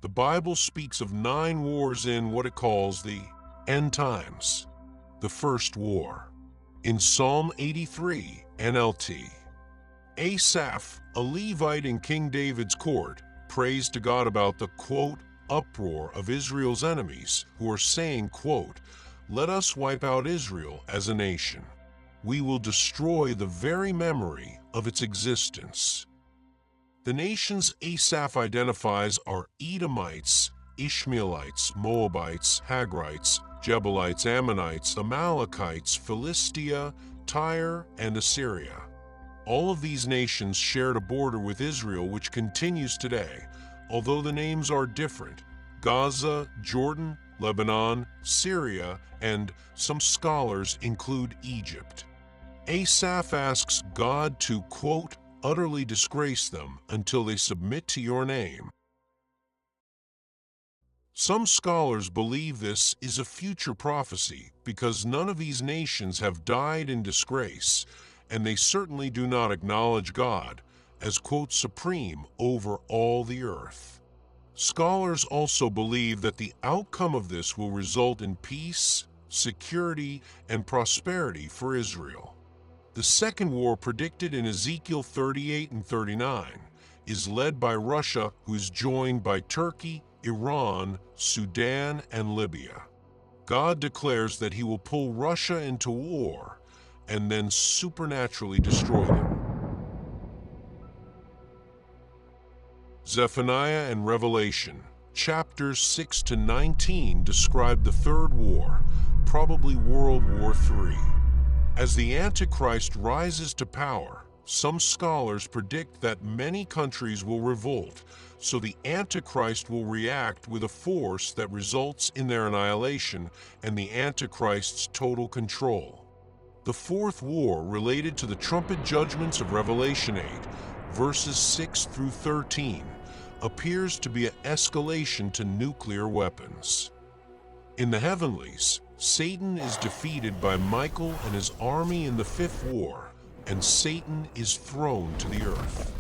The Bible speaks of 9 wars in what it calls the end times, the first war. In Psalm 83, NLT, Asaph, a Levite in King David's court, prays to God about the, quote, uproar of Israel's enemies who are saying, quote, "Let us wipe out Israel as a nation. We will destroy the very memory of its existence." The nations Asaph identifies are Edomites, Ishmaelites, Moabites, Hagrites, Jebuelites, Ammonites, Amalekites, Philistia, Tyre, and Assyria. All of these nations shared a border with Israel which continues today, although the names are different: Gaza, Jordan, Lebanon, Syria, and some scholars include Egypt. Asaph asks God to, quote, utterly disgrace them until they submit to your name. Some scholars believe this is a future prophecy because none of these nations have died in disgrace, and they certainly do not acknowledge God as, quote, supreme over all the earth. Scholars also believe that the outcome of this will result in peace, security, and prosperity for Israel. The second war, predicted in Ezekiel 38 and 39, is led by Russia, who is joined by Turkey, Iran, Sudan, and Libya. God declares that he will pull Russia into war and then supernaturally destroy them. Zephaniah and Revelation, chapters 6 to 19, describe the Third War, probably World War III. As the Antichrist rises to power, some scholars predict that many countries will revolt, so the Antichrist will react with a force that results in their annihilation and the Antichrist's total control. The Fourth War, related to the trumpet judgments of Revelation 8, verses 6 through 13, appears to be an escalation to nuclear weapons. In the heavenlies, Satan is defeated by Michael and his army in the Fifth War, and Satan is thrown to the earth.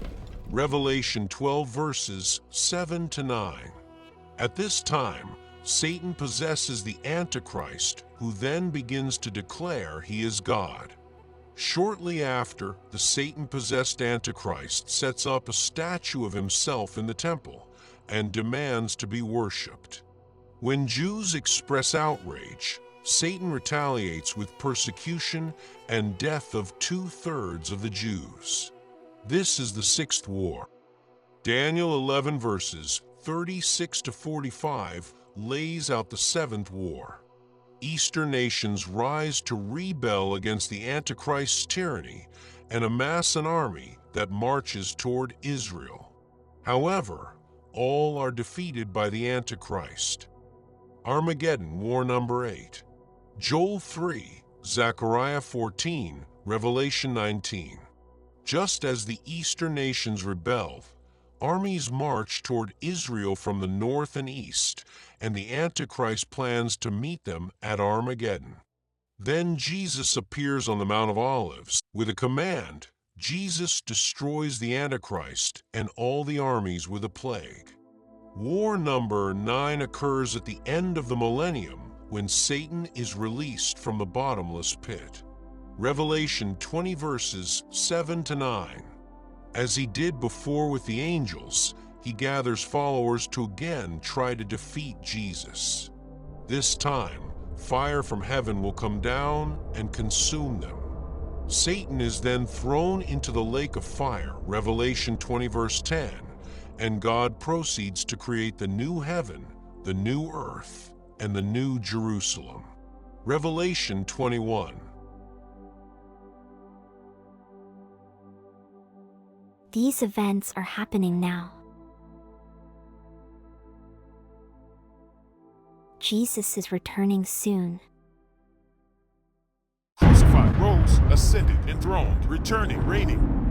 Revelation 12 verses 7 to 9. At this time, Satan possesses the Antichrist, who then begins to declare he is God. Shortly after, the Satan-possessed Antichrist sets up a statue of himself in the temple and demands to be worshipped. When Jews express outrage, Satan retaliates with persecution and death of 2/3 of the Jews. This is the Sixth War. Daniel 11 verses 36 to 45 lays out the Seventh War. Eastern nations rise to rebel against the Antichrist's tyranny and amass an army that marches toward Israel. However, all are defeated by the Antichrist. Armageddon, War number 8. Joel 3, Zechariah 14, Revelation 19. Just as the Eastern nations rebelled, armies march toward Israel from the north and east, and the Antichrist plans to meet them at Armageddon. Then Jesus appears on the Mount of Olives. With a command, Jesus destroys the Antichrist and all the armies with a plague. War number 9 occurs at the end of the millennium, when Satan is released from the bottomless pit. Revelation 20 verses 7 to 9. As he did before with the angels, he gathers followers to again try to defeat Jesus. This time, fire from heaven will come down and consume them. Satan is then thrown into the lake of fire, Revelation 20 verse 10, and God proceeds to create the new heaven, the new earth, and the new Jerusalem. Revelation 21. These events are happening now. Jesus is returning soon. Crucified, rose, ascended, enthroned, returning, reigning.